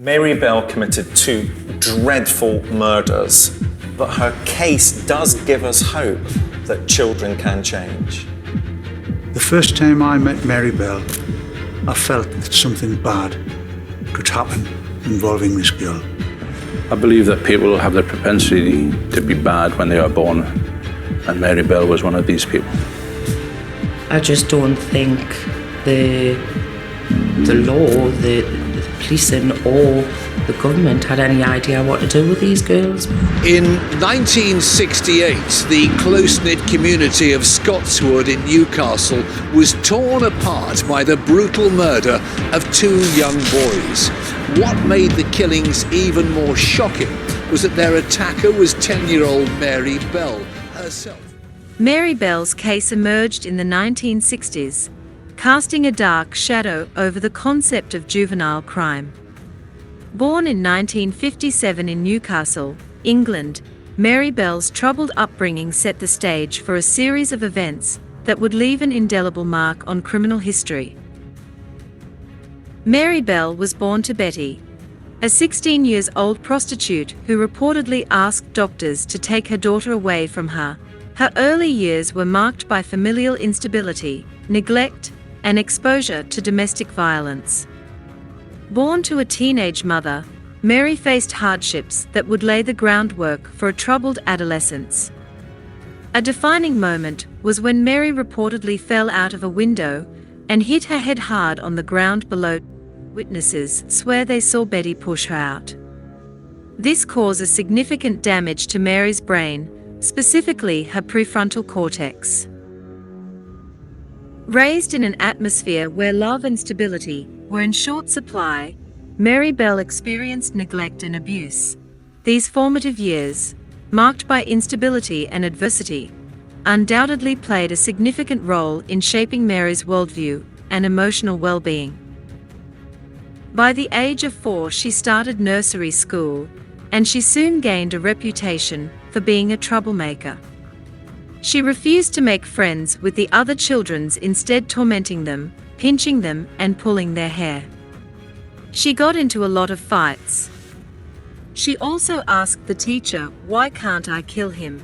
Mary Bell committed 2 dreadful murders, but her case does give us hope that children can change. The first time I met Mary Bell, I felt that something bad could happen involving this girl. I believe that people have the propensity to be bad when they are born, and Mary Bell was one of these people. I just don't think the law, the policing or the government had any idea what to do with these girls. In 1968, the close-knit community of Scotswood in Newcastle was torn apart by the brutal murder of 2 young boys. What made the killings even more shocking was that their attacker was 10-year-old Mary Bell herself. Mary Bell's case emerged in the 1960s, casting a dark shadow over the concept of juvenile crime. Born in 1957 in Newcastle, England, Mary Bell's troubled upbringing set the stage for a series of events that would leave an indelible mark on criminal history. Mary Bell was born to Betty, a 16-year-old prostitute who reportedly asked doctors to take her daughter away from her. Her early years were marked by familial instability, neglect, and exposure to domestic violence. Born to a teenage mother, Mary faced hardships that would lay the groundwork for a troubled adolescence. A defining moment was when Mary reportedly fell out of a window and hit her head hard on the ground below. Witnesses swear they saw Betty push her out. This caused significant damage to Mary's brain, specifically her prefrontal cortex. Raised in an atmosphere where love and stability were in short supply, Mary Bell experienced neglect and abuse. These formative years, marked by instability and adversity, undoubtedly played a significant role in shaping Mary's worldview and emotional well-being. By the age of 4, she started nursery school, and she soon gained a reputation for being a troublemaker. She refused to make friends with the other children, instead tormenting them, pinching them, and pulling their hair. She got into a lot of fights. She also asked the teacher, "Why can't I kill him?"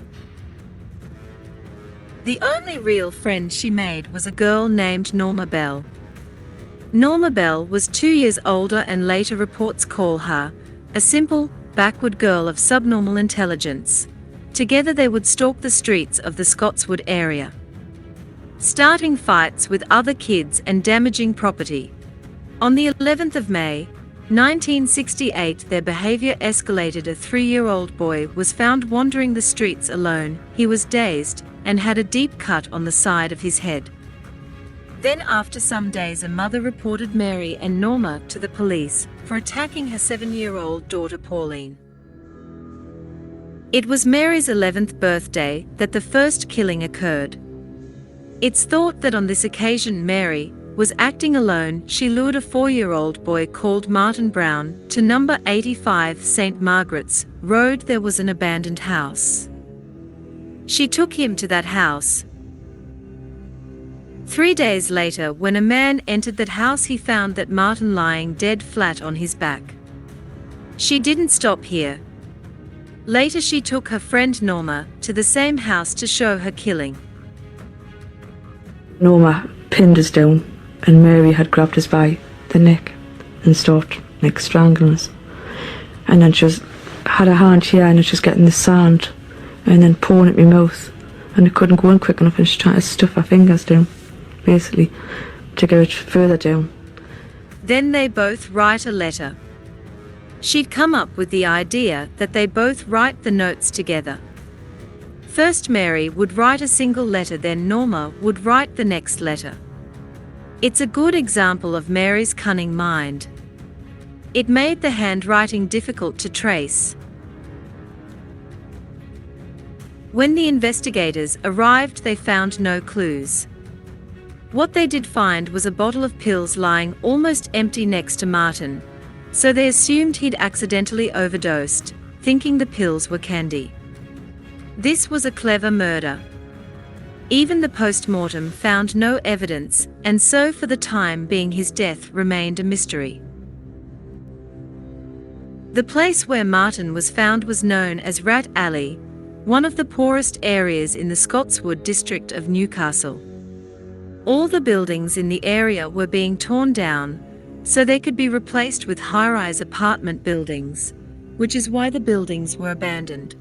The only real friend she made was a girl named Norma Bell. Norma Bell was 2 years older, and later reports call her a simple, backward girl of subnormal intelligence. Together they would stalk the streets of the Scotswood area, starting fights with other kids and damaging property. On the 11th of May, 1968, their behavior escalated. A 3-year-old boy was found wandering the streets alone. He was dazed and had a deep cut on the side of his head. Then after some days, a mother reported Mary and Norma to the police for attacking her 7-year-old daughter Pauline. It was Mary's 11th birthday that the first killing occurred. It's thought that on this occasion Mary was acting alone. She lured a 4-year-old boy called Martin Brown to number 85 St. Margaret's Road. There was an abandoned house. She took him to that house. 3 days later, when a man entered that house, he found that Martin lying dead flat on his back. She didn't stop here. Later she took her friend Norma to the same house to show her killing. Norma pinned us down, and Mary had grabbed us by the neck and started strangling us. And then she had her hand here, and she was getting the sand and then pouring it in my mouth, and I couldn't go in quick enough, and she tried to stuff her fingers down, basically, to go further down. Then they both write a letter. She'd come up with the idea that they both write the notes together. First Mary would write a single letter, then Norma would write the next letter. It's a good example of Mary's cunning mind. It made the handwriting difficult to trace. When the investigators arrived, they found no clues. What they did find was a bottle of pills lying almost empty next to Martin, so they assumed he'd accidentally overdosed, thinking the pills were candy. This was a clever murder. Even the post-mortem found no evidence, and so for the time being his death remained a mystery. The place where Martin was found was known as Rat Alley, one of the poorest areas in the Scotswood district of Newcastle. All the buildings in the area were being torn down, so they could be replaced with high-rise apartment buildings, which is why the buildings were abandoned.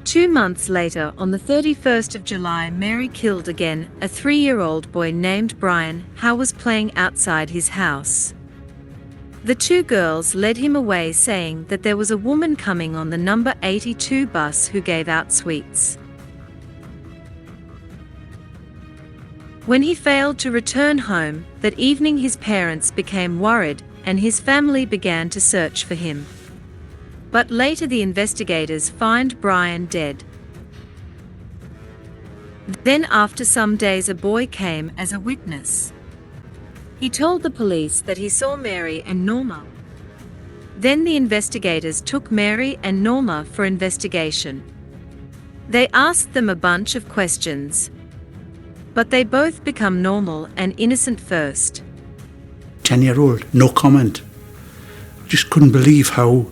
2 months later, on the 31st of July, Mary killed again a 3-year-old boy named Brian, who was playing outside his house. The two girls led him away, saying that there was a woman coming on the number 82 bus who gave out sweets. When he failed to return home that evening, his parents became worried and his family began to search for him. But later the investigators find Brian dead. Then after some days, a boy came as a witness. He told the police that he saw Mary and Norma. Then the investigators took Mary and Norma for investigation. They asked them a bunch of questions, but they both become normal and innocent first. 10-year-old, no comment. Just couldn't believe how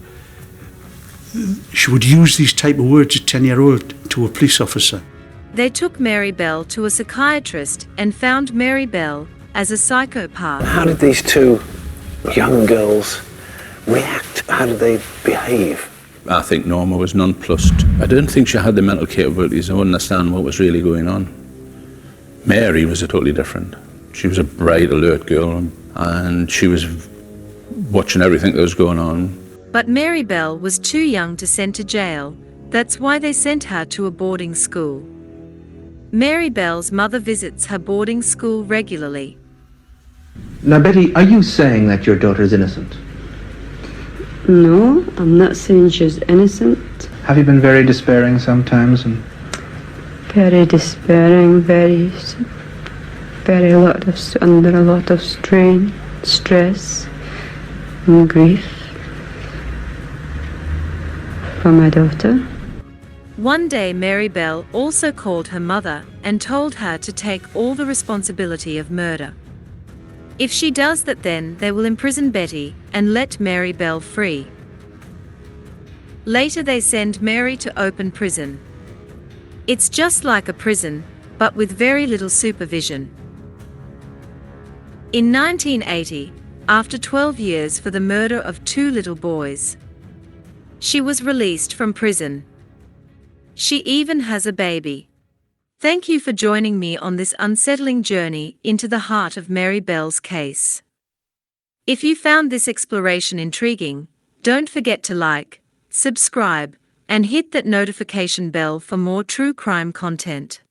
she would use these type of words, a 10-year-old, to a police officer. They took Mary Bell to a psychiatrist and found Mary Bell as a psychopath. How did these two young girls react? How did they behave? I think Norma was nonplussed. I don't think she had the mental capabilities to understand what was really going on. Mary was totally different. She was a bright, alert girl, and she was watching everything that was going on. But Mary Bell was too young to send to jail. That's why they sent her to a boarding school. Mary Bell's mother visits her boarding school regularly. Now, Betty, are you saying that your daughter is innocent? No, I'm not saying she's innocent. Have you been very despairing sometimes? Very despairing, under a lot of strain, stress, and grief for my daughter. One day Mary Bell also called her mother and told her to take all the responsibility of murder. If she does that, then they will imprison Betty and let Mary Bell free. Later they send Mary to open prison. It's just like a prison, but with very little supervision. In 1980, after 12 years for the murder of 2 little boys, she was released from prison. She even has a baby. Thank you for joining me on this unsettling journey into the heart of Mary Bell's case. If you found this exploration intriguing, don't forget to like, subscribe, and hit that notification bell for more true crime content.